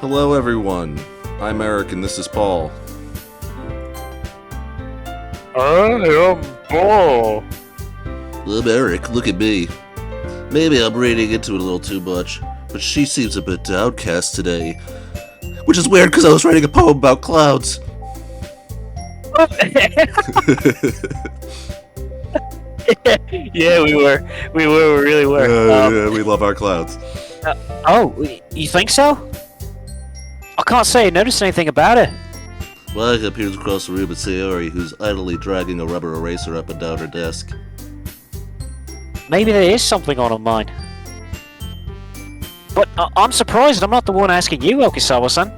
Hello everyone, I'm Eric and this is Paul. I am Paul. I'm Eric, look at me. Maybe I'm reading into it a little too much, but she seems a bit downcast today. Which is weird because I was writing a poem about clouds. Yeah, we really were. Yeah, we love our clouds. You think so? I can't say I noticed anything about it. Mike appears across the room at Sayori, who's idly dragging a rubber eraser up and down her desk. Maybe there is something on her mind. But I'm surprised I'm not the one asking you, Okasawa-san.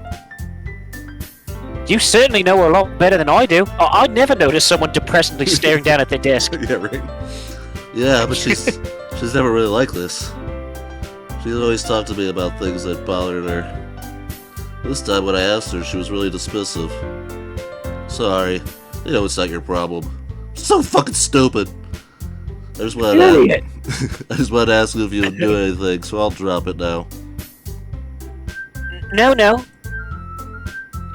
You certainly know her a lot better than I do. I'd never notice someone depressingly staring down at their desk. Yeah, right? Yeah, but she's never really like this. She's always talked to me about things that bothered her. This time when I asked her, she was really dismissive. Sorry, you know it's not your problem. So fucking stupid. I just wanted to ask you if you would do anything, so I'll drop it now. No.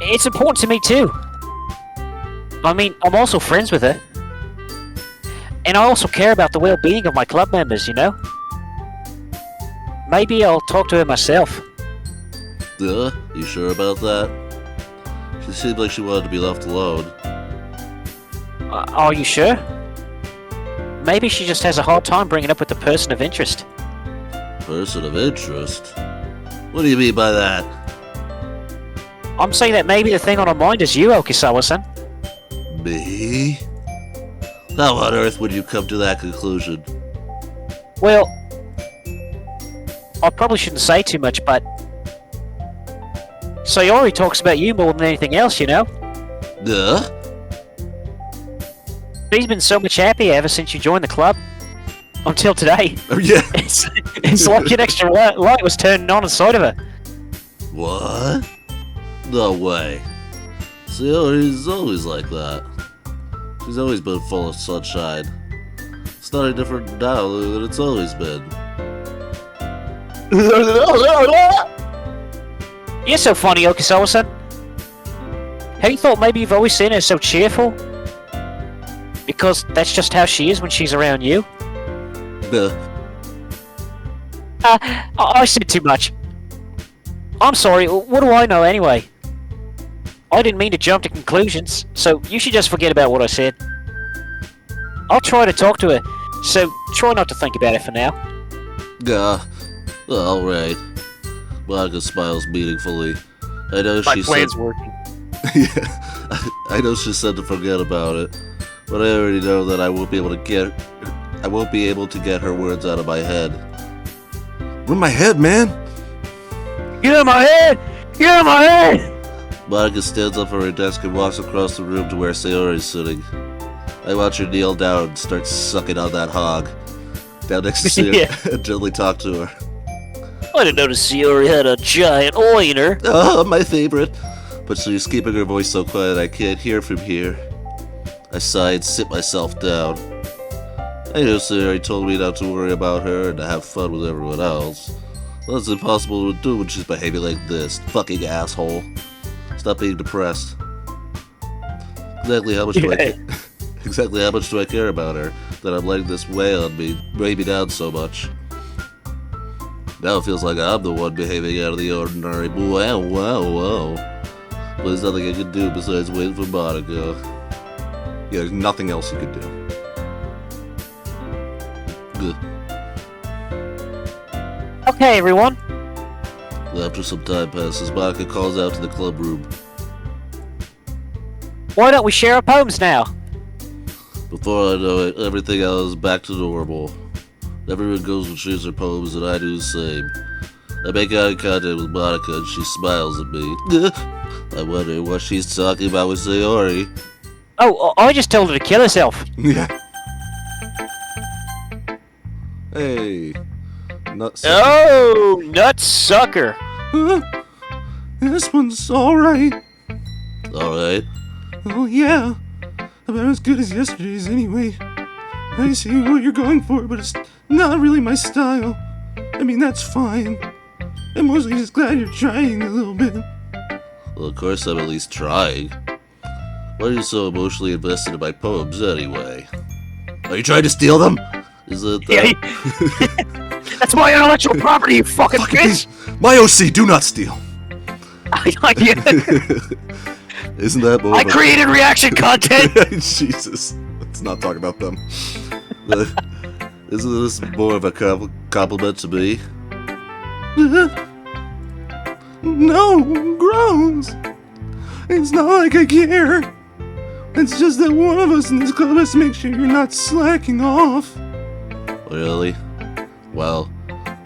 It's important to me too. I mean, I'm also friends with her. And I also care about the well-being of my club members, you know? Maybe I'll talk to her myself. You sure about that? She seemed like she wanted to be left alone. Are you sure? Maybe she just has a hard time bringing up with the person of interest. Person of interest? What do you mean by that? I'm saying that maybe the thing on her mind is you, Okasawa-san. Me? How on earth would you come to that conclusion? Well, I probably shouldn't say too much, but Sayori talks about you more than anything else, you know? She's been so much happier ever since you joined the club. Until today. Oh, yeah. It's like an extra light was turned on inside of her. What? No way. Sayori's always like that. She's always been full of sunshine. It's not any different now than it's always been. You're so funny, Okasawa-san. Have you thought maybe you've always seen her so cheerful? Because that's just how she is when she's around you? I said too much. I'm sorry, what do I know anyway? I didn't mean to jump to conclusions, so you should just forget about what I said. I'll try to talk to her, so try not to think about it for now. Alright. Monica smiles meaningfully. I know My plan's working. Yeah, I know she said to forget about it, but I already know that I won't be able to get her words out of my head. What in my head, man? Get out of my head! Get out of my head! Monica stands up from her desk and walks across the room to where Sayori is sitting. I watch her kneel down and start sucking on that hog. Down next to Sayori Yeah. and gently talk to her. I didn't notice Sayori had a giant wiener. Oh, my favorite. But she's keeping her voice so quiet I can't hear from here. I sigh and sit myself down. I know Sayori told me not to worry about her and to have fun with everyone else. That's impossible to do when she's behaving like this. Fucking asshole. Stop being depressed. Exactly how much do I care about her that I'm letting this weigh me down so much? Now it feels like I'm the one behaving out of the ordinary. Wow. But there's nothing I can do besides wait for Monica. Yeah, there's nothing else you can do. Good. Okay, everyone. After some time passes, Monica calls out to the club room. Why don't we share our poems now? Before I know it, everything else is back to normal. Everyone goes and shares their poems, and I do the same. I make eye contact with Monica, and she smiles at me. I wonder what she's talking about with Sayori. Oh, I just told her to kill herself. Yeah. Hey. Nutsucker. Oh, nutsucker. This one's alright. Alright. Oh, yeah. About as good as yesterday's anyway. I see what you're going for, but it's not really my style. I mean, that's fine. I'm mostly just glad you're trying a little bit. Well, of course I'm at least trying. Why are you so emotionally invested in my poems anyway? Are you trying to steal them? Is it that? That's my intellectual property, you fucking bitch! My OC, do not steal. Isn't that more I of a- created reaction content! Jesus. Let's not talk about them. Isn't this more of a compliment to me? No, gross. It's not like I care. It's just that one of us in this club has to make sure you're not slacking off. Really? Well,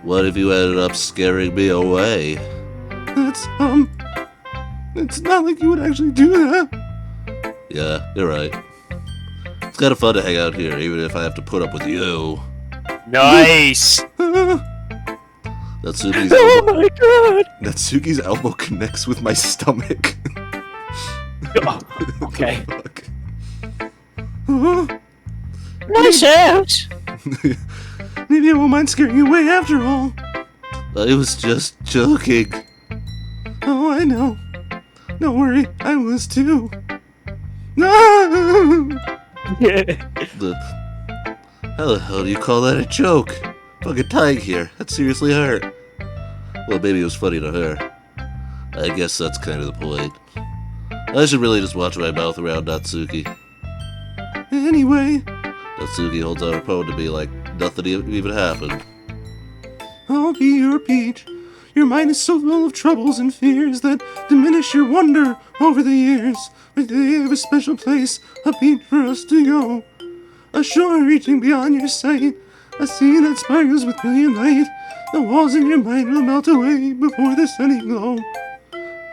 what if you ended up scaring me away? It's not like you would actually do that. Yeah, you're right. It's kind of fun to hang out here, even if I have to put up with you. Nice! Natsuki's Oh elbow, my god! Natsuki's elbow connects with my stomach. Oh, okay. Fuck. Nice house! Maybe I won't mind scaring you away after all. I was just joking. Oh, I know. Don't worry, I was too. No! How the hell do you call that a joke? Fucking tying here. That seriously hurt. Well, maybe it was funny to her. I guess that's kind of the point. I should really just watch my mouth around Natsuki. Anyway, Natsuki holds out her phone to me like nothing even happened. I'll be your peach. Your mind is so full of troubles and fears that diminish your wonder over the years. But they have a special place, a beach for us to go. A shore reaching beyond your sight, a sea that sparkles with brilliant light. The walls in your mind will melt away before the sunny glow.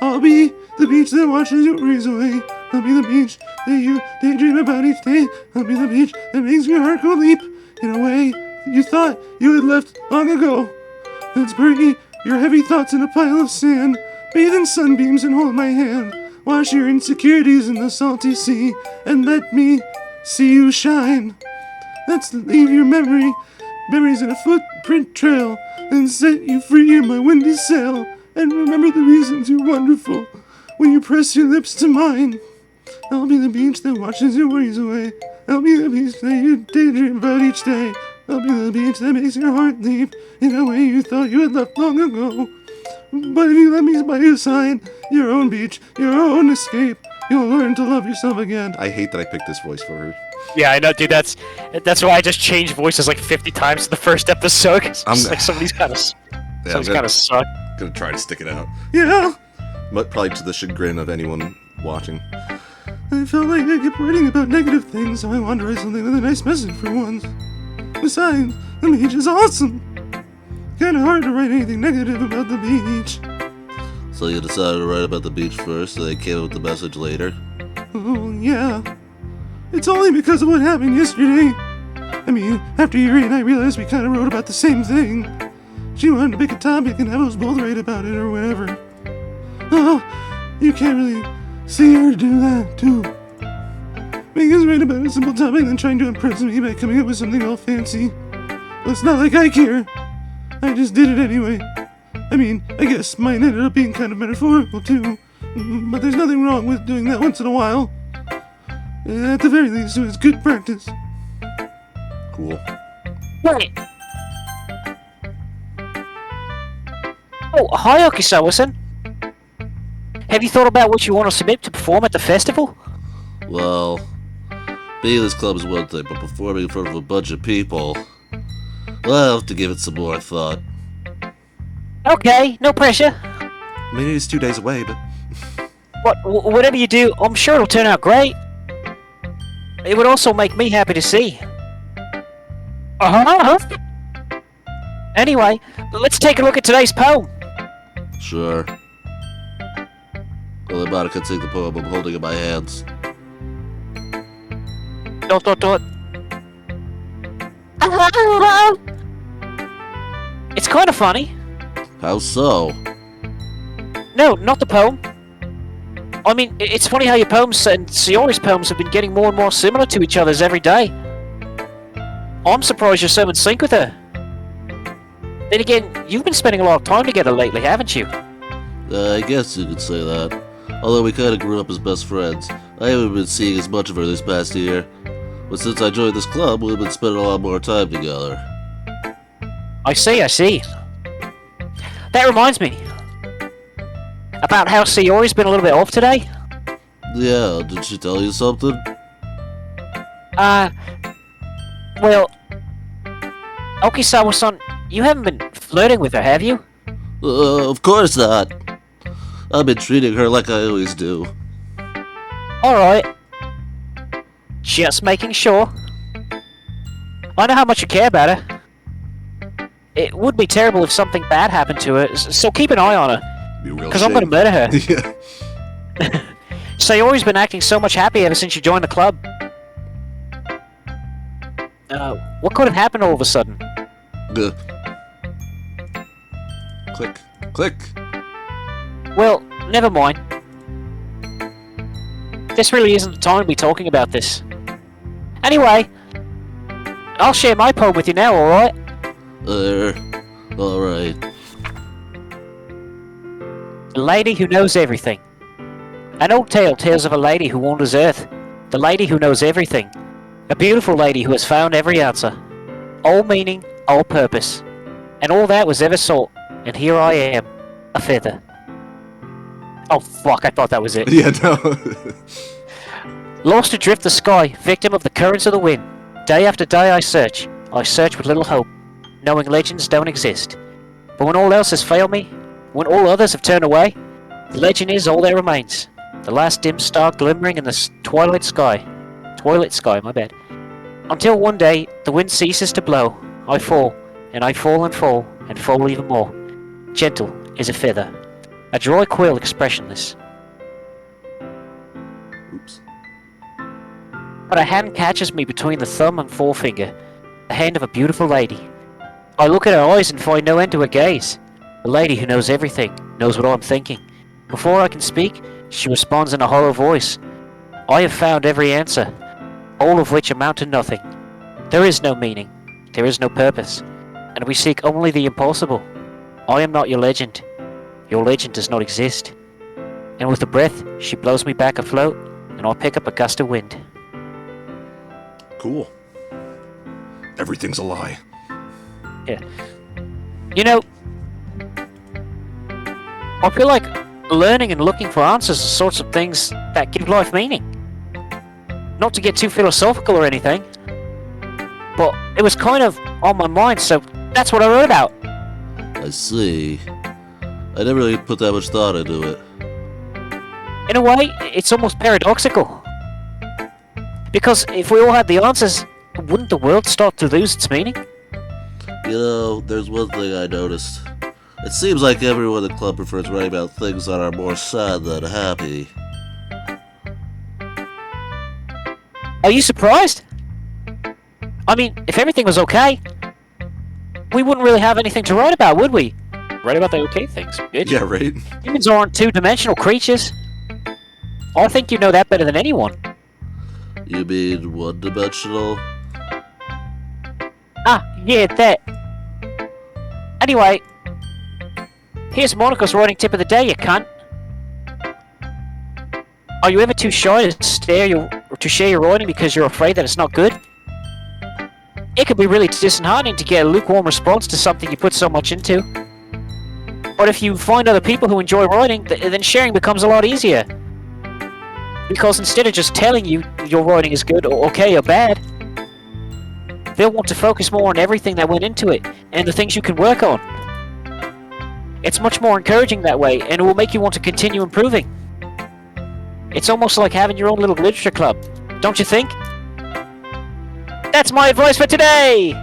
I'll be the beach that washes your worries away. I'll be the beach that you daydream about each day. I'll be the beach that makes your heart go leap in a way that you thought you had left long ago. Let's bury your heavy thoughts in a pile of sand. Bathe in sunbeams and hold my hand. Wash your insecurities in the salty sea and let me see you shine. Let's leave your memories in a footprint trail and set you free in my windy sail. And remember the reasons you're wonderful when you press your lips to mine. I'll be the beach that washes your worries away. I'll be the beach that you daydream about each day. I'll be the beach that makes your heart leap in a way you thought you had left long ago. But if you let me by your side, your own beach, your own escape, you'll learn to love yourself again. I hate that I picked this voice for her. Yeah, I know, dude. That's why I just changed voices like 50 times in the first episode. 'Cause it's like some of these kind of suck. Gonna try to stick it out. Yeah. But probably to the chagrin of anyone watching. I felt like I kept writing about negative things, so I wanted to write something with a nice message for once. Besides, the beach is awesome. Kinda hard to write anything negative about the beach. So you decided to write about the beach first, and then came up with the message later? Oh, yeah. It's only because of what happened yesterday. I mean, after Yuri and I realized we kinda wrote about the same thing. She wanted to pick a topic and have us both write about it or whatever. Oh, you can't really see her do that, too. Making us write about a simple topic and then trying to impress me by coming up with something all fancy. Well, it's not like I care. I just did it anyway. I mean, I guess mine ended up being kind of metaphorical, too. But there's nothing wrong with doing that once in a while. At the very least, it was good practice. Cool. Wait. Oh, hi, Okisawa-san. Have you thought about what you want to submit to perform at the festival? Well, being in this club is one thing, but performing in front of a bunch of people, well, I'll have to give it some more thought. Okay, no pressure. I mean, it is 2 days away, but... Whatever you do, I'm sure it'll turn out great. It would also make me happy to see. Uh-huh. Anyway, let's take a look at today's poem. Sure. Well, Monica can take the poem I'm holding in my hands. ... It's kind of funny. How so? No, not the poem. I mean, it's funny how your poems and Sayori's poems have been getting more and more similar to each other's every day. I'm surprised you're so in sync with her. Then again, you've been spending a lot of time together lately, haven't you? I guess you could say that. Although we kinda grew up as best friends, I haven't been seeing as much of her this past year. But since I joined this club, we've been spending a lot more time together. I see, I see. That reminds me. About how Sayori's been a little bit off today? Yeah, did she tell you something? Well, Okisawa-san, you haven't been flirting with her, have you? Of course not. I've been treating her like I always do. Alright. Just making sure. I know how much you care about her. It would be terrible if something bad happened to her, so keep an eye on her. Because I'm gonna murder her. Yeah. Sayori's been acting so much happy ever since you joined the club. What could have happened all of a sudden? Click. Click. Well, never mind. This really isn't the time to be talking about this. Anyway, I'll share my poem with you now, alright? Alright. The lady who knows everything. An old tale tells of a lady who wanders Earth. The lady who knows everything. A beautiful lady who has found every answer. All meaning, all purpose. And all that was ever sought. And here I am. A feather. Oh fuck, I thought that was it. Yeah, no. Lost adrift the sky, victim of the currents of the wind. Day after day I search with little hope, knowing legends don't exist. But when all else has failed me, when all others have turned away, the legend is all that remains. The last dim star glimmering in the twilight sky. Twilight sky, my bad. Until one day, the wind ceases to blow. I fall, and I fall and fall, and fall even more. Gentle as a feather. A dry quill expressionless. Oops. But a hand catches me between the thumb and forefinger, the hand of a beautiful lady. I look at her eyes and find no end to her gaze. The lady who knows everything, knows what I'm thinking. Before I can speak, she responds in a hollow voice. I have found every answer, all of which amount to nothing. There is no meaning, there is no purpose, and we seek only the impossible. I am not your legend. Your legend does not exist. And with a breath, she blows me back afloat, and I pick up a gust of wind. Cool. Everything's a lie. Yeah. You know, I feel like learning and looking for answers are sorts of things that give life meaning. Not to get too philosophical or anything, but it was kind of on my mind, so that's what I wrote about. I see. I never really put that much thought into it. In a way, it's almost paradoxical. Because if we all had the answers, wouldn't the world start to lose its meaning? You know, there's one thing I noticed. It seems like everyone in the club prefers writing about things that are more sad than happy. Are you surprised? I mean, if everything was okay, we wouldn't really have anything to write about, would we? Write about the okay things, bitch. Yeah, right? Humans aren't two-dimensional creatures. I think you know that better than anyone. You mean one-dimensional? Ah, yeah, that. Anyway, here's Monica's writing tip of the day, you cunt. Are you ever too shy to share your writing because you're afraid that it's not good? It can be really disheartening to get a lukewarm response to something you put so much into. But if you find other people who enjoy writing, then sharing becomes a lot easier. Because instead of just telling you your writing is good or okay or bad, they'll want to focus more on everything that went into it and the things you can work on. It's much more encouraging that way, and it will make you want to continue improving. It's almost like having your own little literature club, don't you think? That's my advice for today!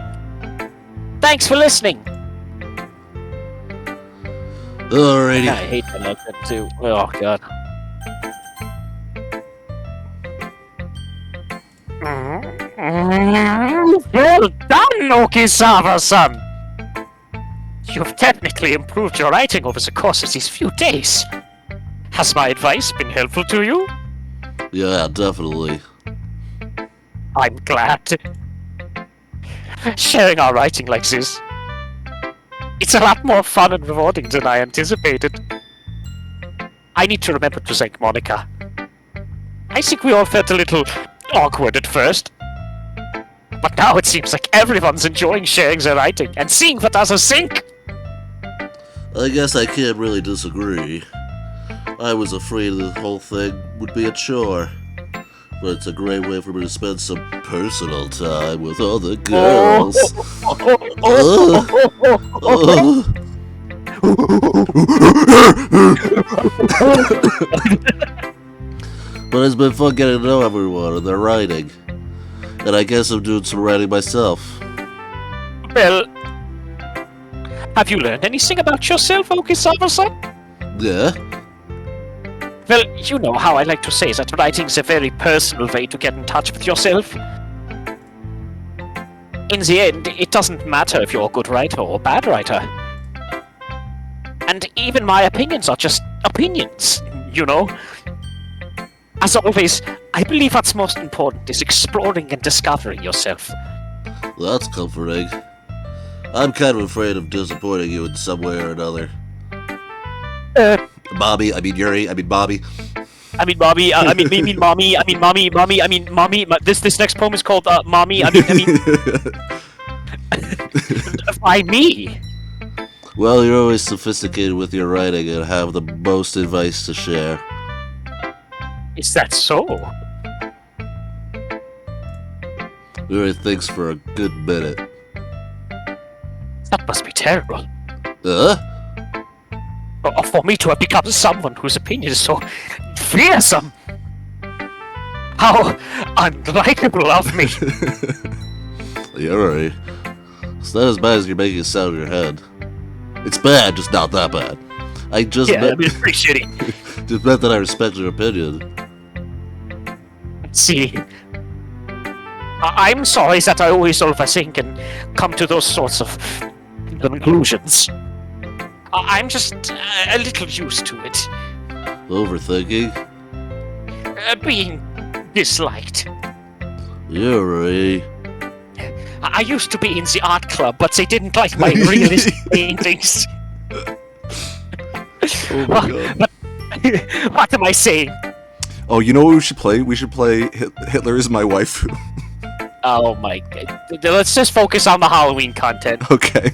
Thanks for listening! Alrighty. I hate that like that too. Oh god. Well done, Okisawa-san! You've technically improved your writing over the course of these few days. Has my advice been helpful to you? Yeah, definitely. I'm glad. Sharing our writing like this It's a lot more fun and rewarding than I anticipated. I need to remember to thank Monica. I think we all felt a little awkward at first. But now it seems like everyone's enjoying sharing their writing and seeing what others think. I guess I can't really disagree. I was afraid the whole thing would be a chore. But it's a great way for me to spend some personal time with other girls. But it's been fun getting to know everyone and their writing. And I guess I'm doing some writing myself. Well, have you learned anything about yourself, Oki-sama-san? Yeah? Well, you know how I like to say that writing's a very personal way to get in touch with yourself. In the end, it doesn't matter if you're a good writer or a bad writer. And even my opinions are just opinions, you know? As always, I believe what's most important is exploring and discovering yourself. That's comforting. I'm kind of afraid of disappointing you in some way or another. Bobby, I mean Yuri, I mean Bobby. I mean Bobby, I mean mommy, I mean mommy. This next poem is called Mommy, by me. Well, you're always sophisticated with your writing and have the most advice to share. Is that so? Yuri thinks for a good minute. That must be terrible. Huh? For me to have become someone whose opinion is so fearsome. How unlikable of me. Yuri, it's not as bad as you're making it sound in your head. It's bad, just not that bad. I just That'd be pretty shitty. just meant that I respect your opinion. See, I'm sorry that I always overthink and come to those sorts of conclusions. I'm just a little used to it. Overthinking? Being disliked. Yuri. I used to be in the art club, but they didn't like my realistic paintings. Oh my god. But, what am I saying? Oh, you know what we should play? We should play Hitler is my waifu. Oh my god. Let's just focus on the Halloween content. Okay.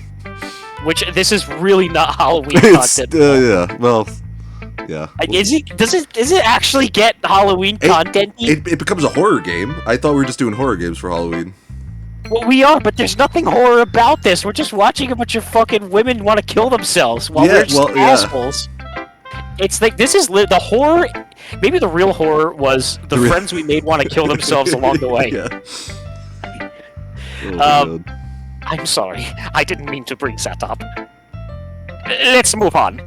Which, this is really not Halloween It's, content. yeah, well, yeah. Does it actually get Halloween content? It becomes a horror game. I thought we were just doing horror games for Halloween. Well, we are, but there's nothing horror about this. We're just watching a bunch of fucking women want to kill themselves while Yeah, we're just well, yeah. assholes. It's like, this is the horror. Maybe the real horror was the friends we made want to kill themselves along the way. Yeah. Oh my God. I'm sorry. I didn't mean to bring that up. Let's move on.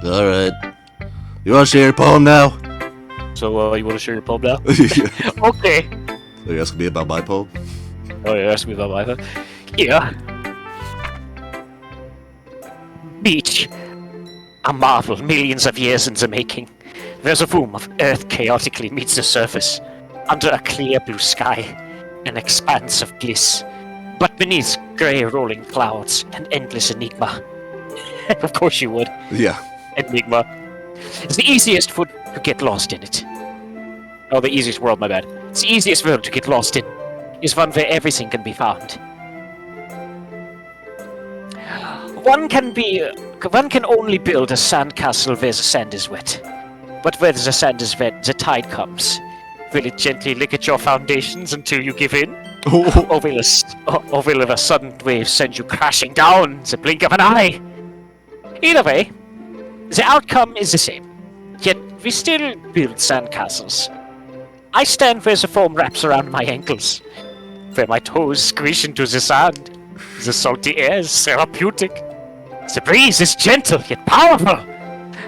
Alright. You want to share your poem now? So, you want to share your poem now? Yeah. Okay. Are you asking me about my poem? Oh, yeah, ask me about my phone. Yeah. Beach. A marvel millions of years in the making. There's a room of earth chaotically meets the surface. Under a clear blue sky. An expanse of bliss. But beneath grey rolling clouds, an endless enigma. Of course you would. Yeah. Enigma. It's the easiest food to get lost in it. Oh, the easiest world, my bad. It's the easiest world to get lost in. Is one where everything can be found. One can only build a sandcastle where the sand is wet. But where the sand is wet, the tide comes. Will it gently lick at your foundations until you give in? Oh. Or will a sudden wave send you crashing down the blink of an eye? Either way, the outcome is the same. Yet we still build sandcastles. I stand where the foam wraps around my ankles, where my toes squish into the sand. The salty air is therapeutic. The breeze is gentle yet powerful.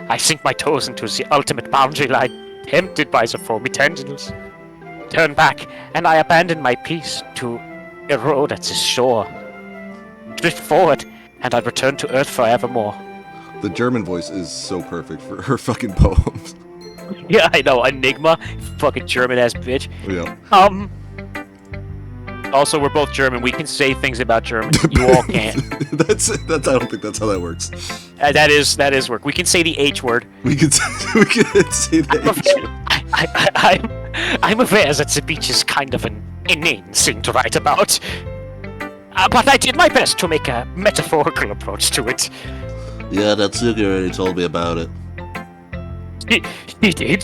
I sink my toes into the ultimate boundary line, tempted by the foamy tendrils. Turn back, and I abandon my peace to erode at the shore. Drift forward, and I return to Earth forevermore. The German voice is so perfect for her fucking poems. Yeah, I know, Enigma, fucking German-ass bitch. Yeah. Also, we're both German. We can say things about German. You all can't. That's I don't think that's how that works. That is work. We can say the H word. We could say that. I'm aware that the beach is kind of an inane thing to write about. But I did my best to make a metaphorical approach to it. Yeah, Natsuki already told me about it. She did?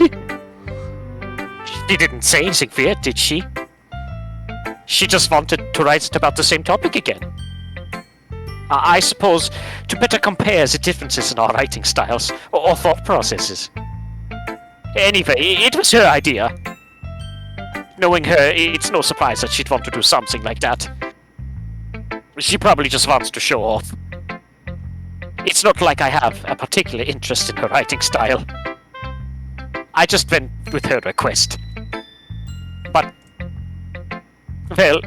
She didn't say anything weird, did she? She just wanted to write about the same topic again. I suppose to better compare the differences in our writing styles or thought processes. Anyway, it was her idea. Knowing her, it's no surprise that she'd want to do something like that. She probably just wants to show off. It's not like I have a particular interest in her writing style. I just went with her request. But, well,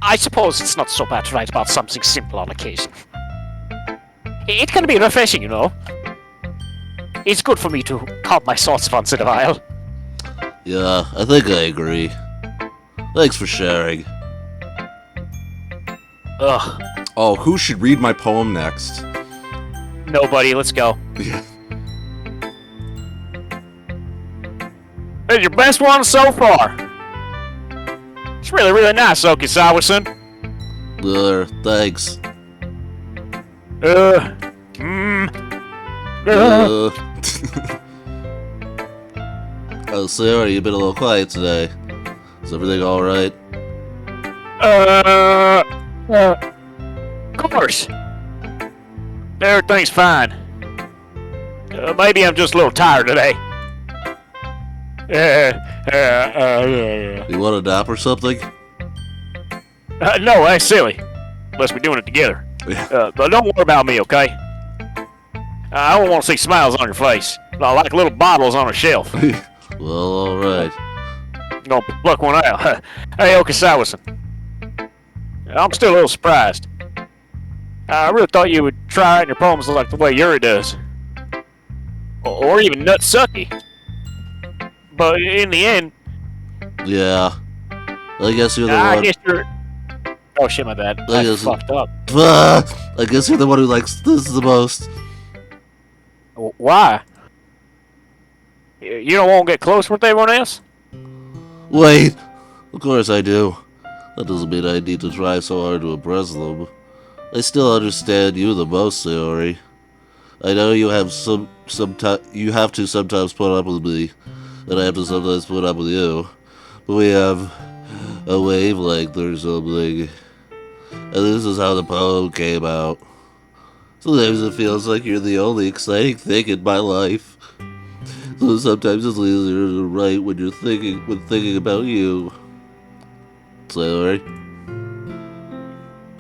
I suppose it's not so bad to write about something simple on occasion. It can be refreshing, you know. It's good for me to calm my thoughts once in a while. Yeah, I think I agree. Thanks for sharing. Ugh. Oh, who should read my poem next? Nobody, let's go. Yeah. It's your best one so far. It's really, really nice, Okisawa-san. Thanks. Oh, Sayori, you've been a little quiet today. Is everything alright? Of course. Everything's fine. Maybe I'm just a little tired today. You want a nap or something? No, that's silly. Unless we're doing it together. Yeah. But don't worry about me, okay? I don't want to see smiles on your face. Like little bottles on a shelf. Well, alright. Gonna pluck one out. Hey, Okisawa-san. I'm still a little surprised. I really thought you would try writing your poems like the way Yuri does. Or even Nutsucky. But in the end... Yeah. I guess you're the I one... guess you're... Oh shit, my bad. I guess- fucked up. I guess you're the one who likes this the most. Why? You don't want to get close with everyone else? Wait! Of course I do. That doesn't mean I need to try so hard to impress them. I still understand you the most, Sayori. I know you have you have to sometimes put up with me, and I have to sometimes put up with you. But we have a wavelength or something. And this is how the poem came out. Sometimes it feels like you're the only exciting thing in my life. So sometimes it's easier to write when thinking about you. Sayori?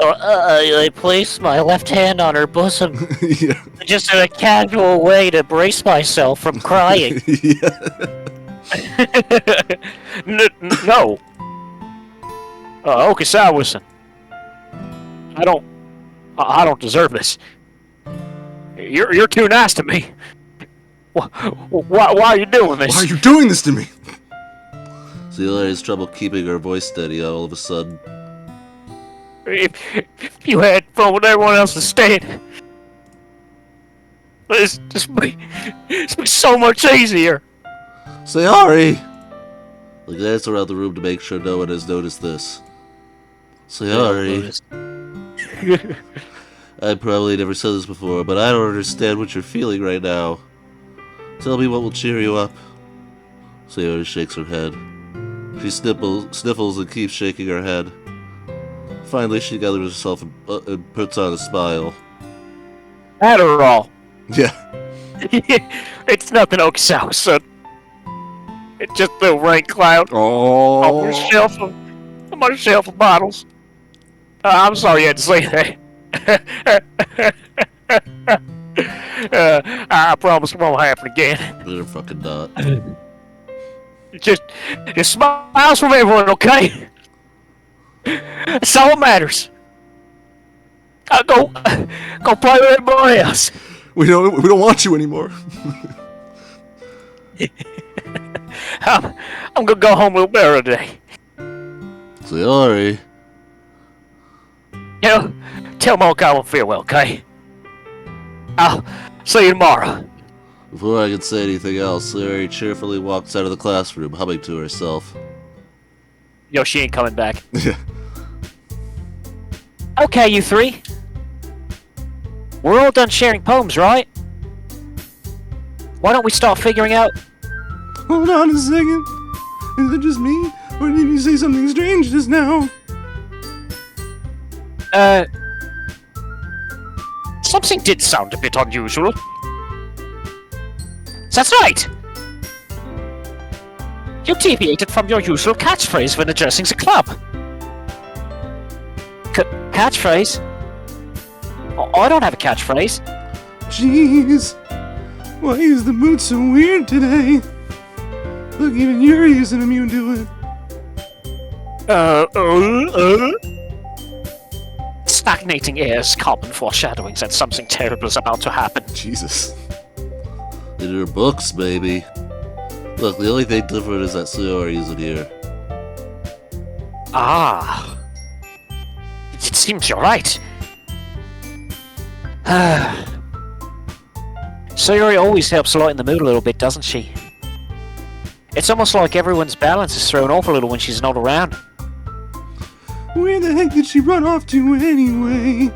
I placed my left hand on her bosom, Yeah. just in a casual way to brace myself from crying. Yeah. No. Okisawa-san. I don't deserve this. You're too nice to me. Why are you doing this? Why are you doing this to me? Sayori has trouble keeping her voice steady all of a sudden. If you had fun with everyone else instead, it's be so much easier. Sayori! I glance around the room to make sure no one has noticed this. Sayori, I probably never said this before, but I don't understand what you're feeling right now. Tell me what will cheer you up. Sayori shakes her head. She sniffles and keeps shaking her head. Finally, she gathers herself and puts on a smile. Adderall. Yeah. It's nothing, Okisawa-san. It's just a little rain cloud Oh. on my shelf of bottles. I'm sorry you had to say that. I promise it won't happen again. Better fucking not. Just smiles from everyone, okay? That's all that matters. Go play with everybody else. We don't want you anymore. I'm gonna go home a little better today. Sayori, Tell them I'll go and farewell, okay? I'll see you tomorrow. Before I could say anything else, Sayori cheerfully walks out of the classroom, humming to herself. Yo, she ain't coming back. Okay, you three. We're all done sharing poems, right? Why don't we start figuring out... Hold on a second. Is it just me? Or did you say something strange just now? Something did sound a bit unusual. That's right! You deviated from your usual catchphrase when addressing the club. Catchphrase? I don't have a catchphrase. Jeez. Why is the mood so weird today? Look, even Yuri isn't immune to it. Stagnating airs, common foreshadowings that something terrible is about to happen. Jesus. In her books, baby. Look, the only thing different is that Sayori isn't here. Ah. It seems you're right. Sayori always helps lighten the mood a little bit, doesn't she? It's almost like everyone's balance is thrown off a little when she's not around. Where the heck did she run off to anyway?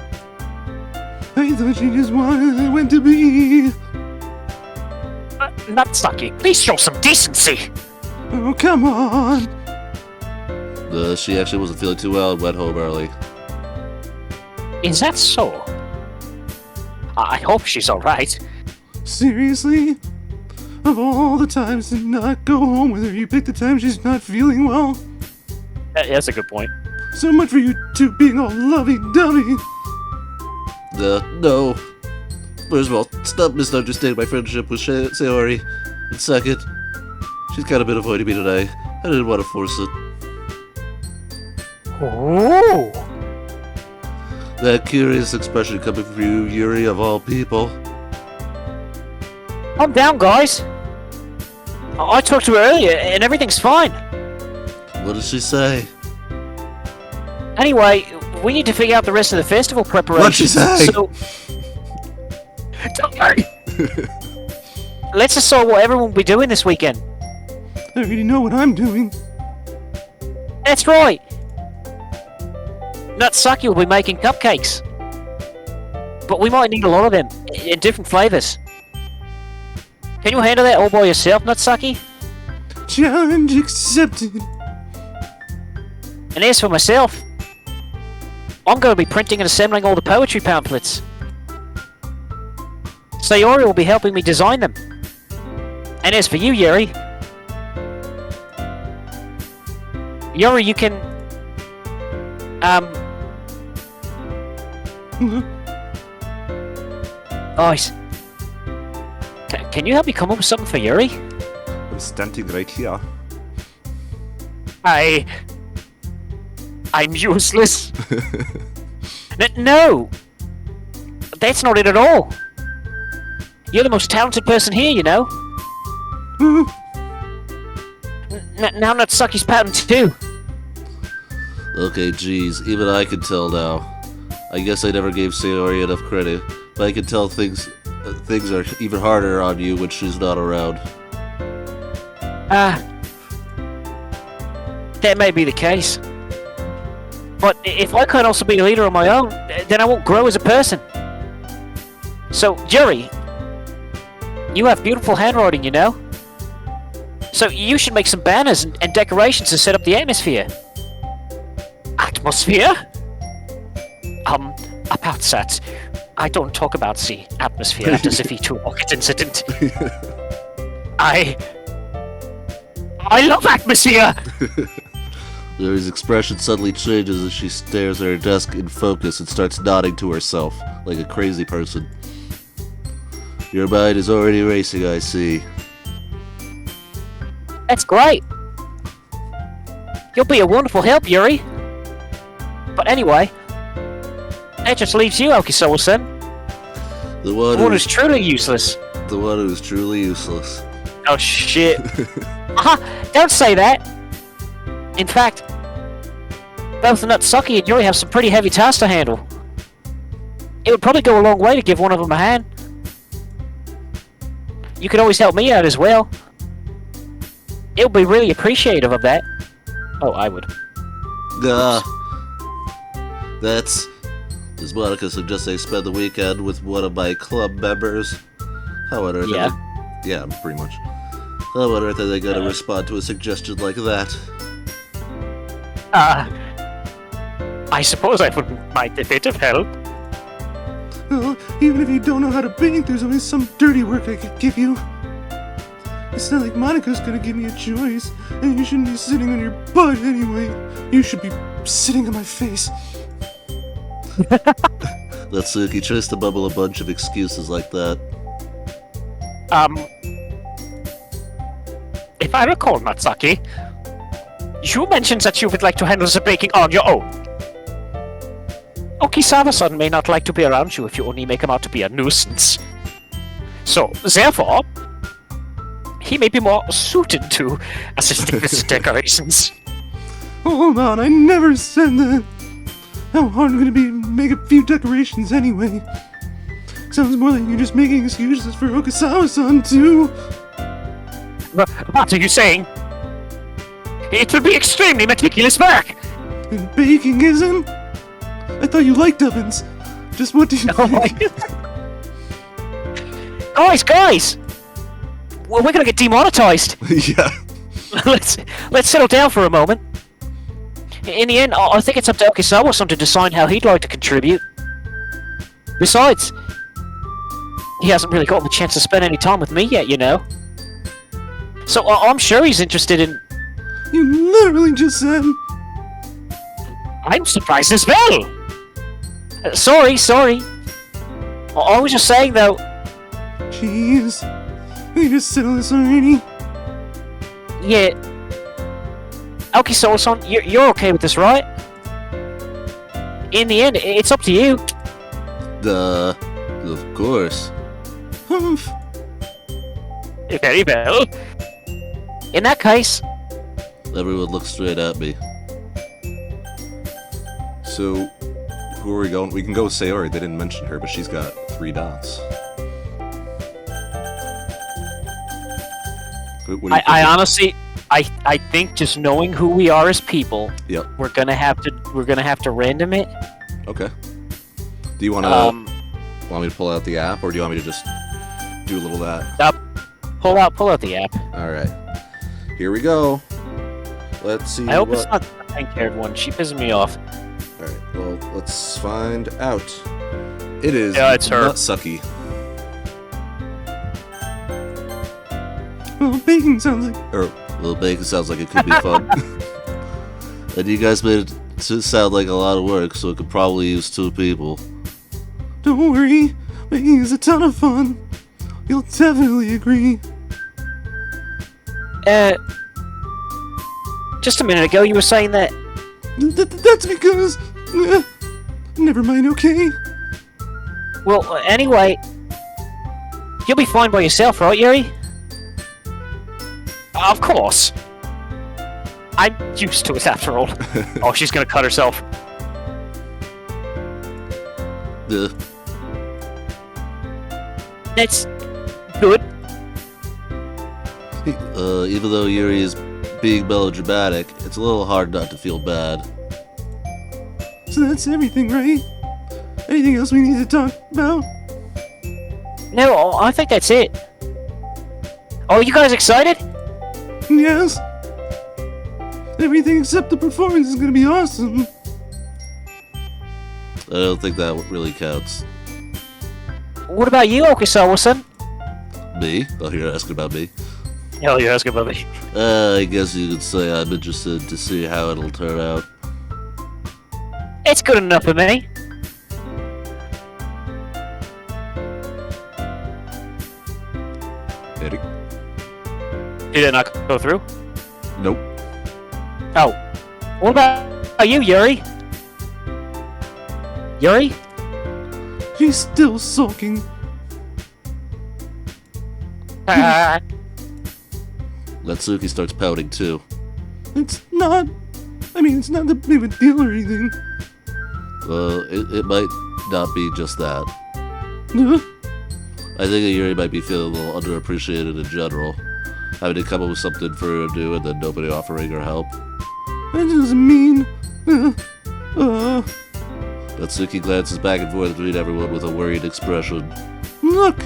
I thought she just went to be. Nutsucky, please show some decency! Oh, come on. She actually wasn't feeling too well and went home early. Is that so? I hope she's alright. Seriously? Of all the times to not go home with her, you picked the time she's not feeling well? That's a good point. So much for you two being all lovey-dovey. No. First of all, stop misunderstanding my friendship with Sayori. And second, she's kind of been avoiding me today. I didn't want to force it. Oh! That curious expression coming from you, Yuri, of all people. Calm down, guys. I talked to her earlier, and everything's fine. What did she say? Anyway, we need to figure out the rest of the festival preparations. What'd she say? So... Don't worry. Let's decide what everyone will be doing this weekend. I already know what I'm doing. That's right. Nutsucky will be making cupcakes. But we might need a lot of them, in different flavors. Can you handle that all by yourself, Nutsucky? Challenge accepted. And as for myself, I'm going to be printing and assembling all the poetry pamphlets. Sayori will be helping me design them. And as for you, Yuri... Yuri, you can... Guys... Can you help me come up with something for Yuri? I'm standing right here. I'm useless. No! That's not it at all. You're the most talented person here, you know. Now Nutsucky's pouting too. Okay, geez, even I can tell now. I guess I never gave Sayori enough credit, but I can tell things are even harder on you when she's not around. That may be the case. But if I can't also be a leader on my own, then I won't grow as a person. So, Yuri, you have beautiful handwriting, you know? So you should make some banners and decorations to set up the atmosphere. Atmosphere? About that, I don't talk about the atmosphere after the V2 rocket incident. I love atmosphere! Yuri's expression suddenly changes as she stares at her desk in focus and starts nodding to herself, like a crazy person. Your mind is already racing, I see. That's great! You'll be a wonderful help, Yuri! But anyway, that just leaves you, Okisawa-san. The one who's truly useless. The one who's truly useless. Oh shit. Don't say that! In fact, Both Nutsuki and Yuri have some pretty heavy tasks to handle. It would probably go a long way to give one of them a hand. You could always help me out as well. It would be really appreciative of that. Oh, I would. That's... Does Monica suggest I spend the weekend with one of my club members? How on earth Yeah, pretty much. How on earth are they gonna respond to a suggestion like that? I suppose I wouldn't mind a bit of help. Well, even if you don't know how to paint, there's always some dirty work I could give you. It's not like Monica's gonna give me a choice, and you shouldn't be sitting on your butt anyway. You should be sitting on my face. Natsuki tries to bubble a bunch of excuses like that. If I recall, Natsuki, you mentioned that you would like to handle the baking on your own. Okisawa-san may not like to be around you if you only make him out to be a nuisance. So, therefore, he may be more suited to assisting with the decorations. Hold on, I never said that. How hard would it be to make a few decorations anyway? Sounds more like you're just making excuses for Okasawa-san, too. What are you saying? It will be extremely meticulous work! And baking isn't? I thought you liked ovens. Just what do you Oh my think? Guys! Well, we're gonna get demonetized! Yeah. let's settle down for a moment. In the end, I think it's up to Okisawa-san to decide how he'd like to contribute. Besides, he hasn't really gotten the chance to spend any time with me yet, you know. So I'm sure he's interested in... You literally just said... I'm surprised as well! Sorry. I was just saying, though... Jeez. We just settled this already. Yeah... Okisawa-san, you're okay with this, right? In the end, it's up to you. Of course. Humph. Very well. In that case... Everyone looks straight at me. So, who are we going? We can go with Sayori. They didn't mention her, but she's got 3 dots. What do you I think? honestly... I think just knowing who we are as people, Yep. we're gonna have to random it. Okay. Do you want me to pull out the app, or do you want me to just do a little of that? Pull out the app. Alright. Here we go. Let's see I hope what... it's not the pink-haired one. She pisses me off. Alright, well, let's find out. It is Yeah, it's her. Nutsuki. Well, baking sounds like... Well, baking sounds like it could be fun. And you guys made it to sound like a lot of work, so it could probably use 2 people. Don't worry. Baking is a ton of fun. You'll definitely agree. Just a minute ago you were saying that... That's because... never mind, okay? Well, anyway... You'll be fine by yourself, right, Yuri? Of course. I'm used to it after all. Oh, she's gonna cut herself. That's good. Even though Yuri is being melodramatic, it's a little hard not to feel bad. So that's everything, right? Anything else we need to talk about? No, I think that's it. Oh, you guys excited? Yes. Everything except the performance is gonna be awesome. I don't think that really counts. What about you, Okisawa-san? Me? Oh, you're asking about me? Hell, you're asking about me. I guess you could say I'm interested to see how it'll turn out. It's good enough for me. Eddie? Did it not go through? Nope. Oh. What about you, Yuri? Yuri? She's still sulking. Natsuki starts pouting too. It's not I mean, it's not that big of a deal or anything. Well, it might not be just that. Huh? I think that Yuri might be feeling a little underappreciated in general. Having to come up with something for her to do and then nobody offering her help. That doesn't mean... Natsuki glances back and forth between everyone with a worried expression. Look!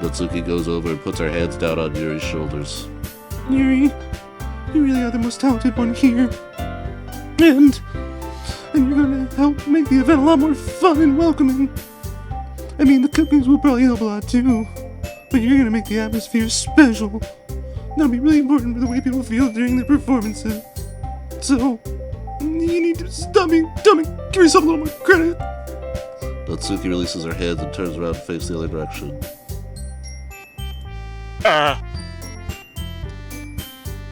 Natsuki goes over and puts her hands down on Yuri's shoulders. Yuri, you really are the most talented one here. And you're gonna help make the event a lot more fun and welcoming. I mean, the cookies will probably help a lot too, but you're gonna make the atmosphere special. That'll be really important for the way people feel during their performances. So, you need to stop me, give yourself a little more credit. Natsuki releases her hands and turns around to face the other direction.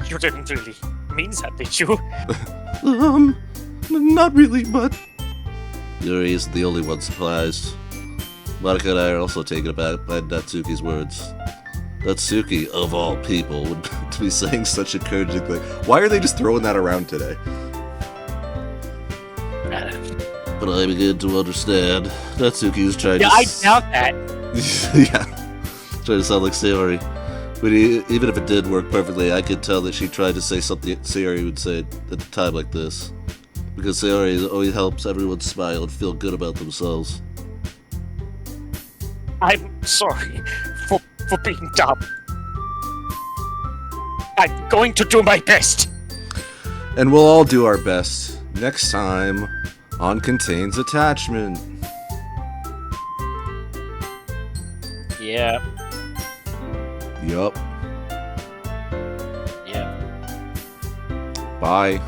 You didn't really mean that, did you? Not really, but... Yuri isn't the only one surprised. Monica and I are also taken aback by Natsuki's words. Natsuki, of all people, would to be saying such encouraging thing. Why are they just throwing that around today? But I begin to understand. Natsuki was trying to... I doubt that. Yeah. Trying to sound like Sayori. But even if it did work perfectly, I could tell that she tried to say something Sayori would say at a time like this. Because Sayori always helps everyone smile and feel good about themselves. I'm sorry for being dumb. I'm going to do my best. And we'll all do our best next time on Contains Attachment. Yeah. Yup. Yeah. Bye.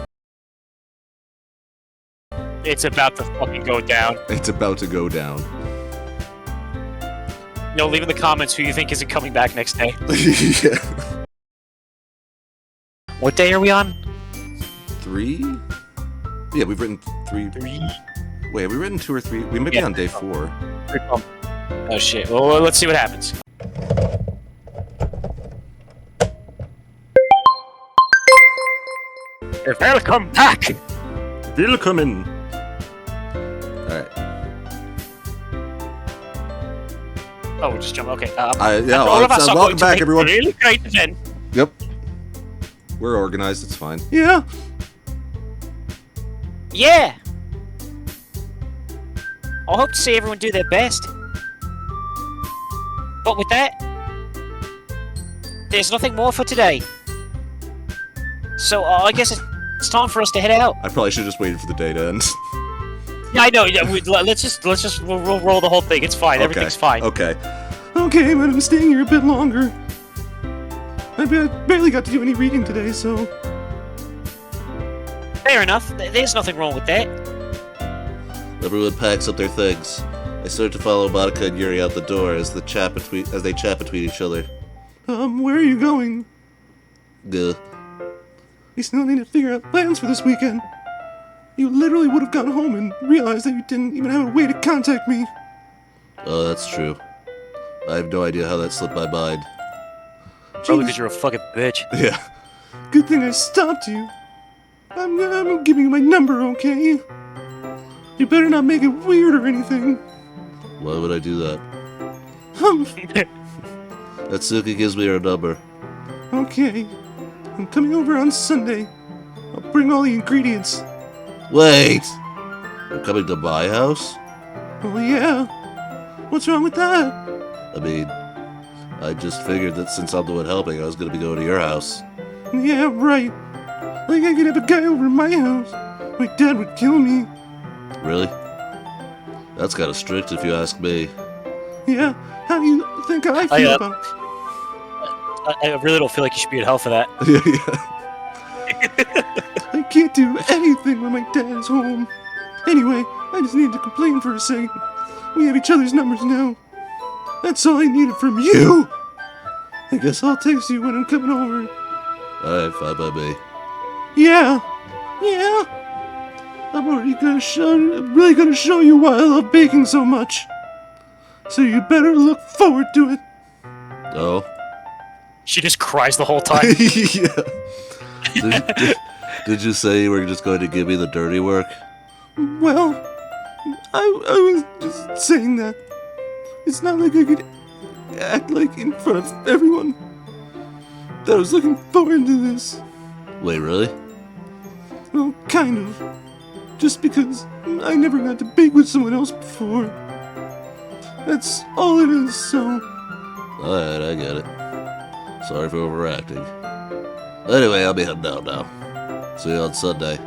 It's about to fucking go down. It's about to go down. Leave in the comments who you think isn't coming back next day. Yeah. What day are we on? 3? Yeah, we've written 3. 3. Wait, have we written 2 or 3? We might be on day 4. Oh shit. Well, let's see what happens. Welcome back! Willkommen! Alright. Oh, we're just jumping. Okay. Yeah, all of us are welcome going to back, make everyone. Really great event. Yep. We're organized, it's fine. Yeah, Yeah. I hope to see everyone do their best. But with that, there's nothing more for today. So I guess it's time for us to head out. I probably should have just waited for the day to end. Yeah, I know. Yeah, let's just roll the whole thing. It's fine. Everything's fine. Okay. okay, but I'm staying here a bit longer. I barely got to do any reading today, so... Fair enough. There's nothing wrong with that. Everyone packs up their things. I start to follow Monica and Yuri out the door as they chat between each other. Where are you going? Gah. We still need to figure out plans for this weekend. You literally would have gone home and realized that you didn't even have a way to contact me. Oh, that's true. I have no idea how that slipped my mind. Probably because you're a fucking bitch. Yeah. Good thing I stopped you. I'm giving you my number, okay? You better not make it weird or anything. Why would I do that? Um, Natsuki gives me her number. okay. I'm coming over on Sunday. I'll bring all the ingredients. Wait! You're coming to my house? Oh yeah? What's wrong with that? I mean, I just figured that since I'm the one helping, I was gonna be going to your house. Yeah, right. Like I could have a guy over at my house. My dad would kill me. Really? That's kinda strict if you ask me. Yeah, how do you think I feel about I really don't feel like you should be in hell for that. I can't do anything when my dad is home. Anyway, I just needed to complain for a second. We have each other's numbers now. That's all I needed from you. I guess I'll text you when I'm coming over. Alright, fine by me. Yeah. I'm really gonna show you why I love baking so much. So you better look forward to it. Oh? She just cries the whole time. Yeah. Did you say you were just going to give me the dirty work? Well, I was just saying that. It's not like I could act like in front of everyone that I was looking forward to this. Wait, really? Well, kind of. Just because I never got to bake with someone else before. That's all it is, so... Alright, I get it. Sorry for overacting. Anyway, I'll be heading out now. See you on Sunday.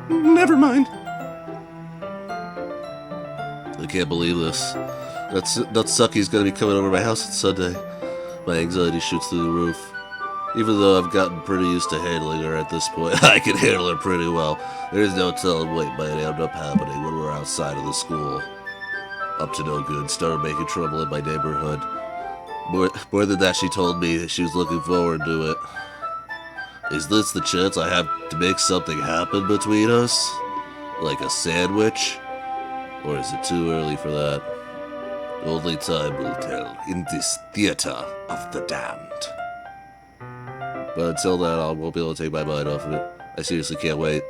Never mind. I can't believe this. That sucky's gonna be coming over my house on Sunday. My anxiety shoots through the roof. Even though I've gotten pretty used to handling her at this point, I can handle her pretty well. There's no telling what might end up happening when we're outside of the school. Up to no good, started making trouble in my neighborhood. More than that, she told me that she was looking forward to it. Is this the chance I have to make something happen between us? Like a sandwich? Or is it too early for that? Only time will tell in this theater of the damned. But until then, I won't be able to take my mind off of it. I seriously can't wait.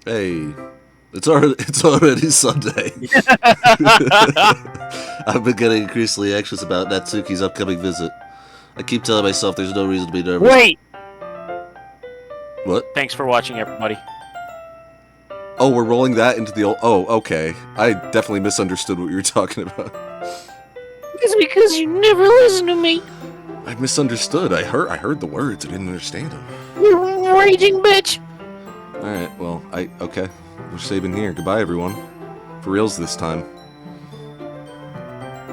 Hey, it's already Sunday. I've been getting increasingly anxious about Natsuki's upcoming visit. I keep telling myself there's no reason to be nervous. Wait! What? Thanks for watching, everybody. Oh, we're rolling that into the old... Oh, okay. I definitely misunderstood what you were talking about. It's because you never listen to me. I misunderstood. I heard the words. I didn't understand them. You raging bitch. Alright, well, okay. We're saving here. Goodbye, everyone. For reals this time.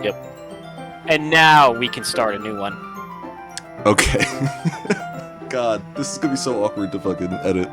Yep. And now we can start a new one. Okay. God, this is gonna be so awkward to fucking edit.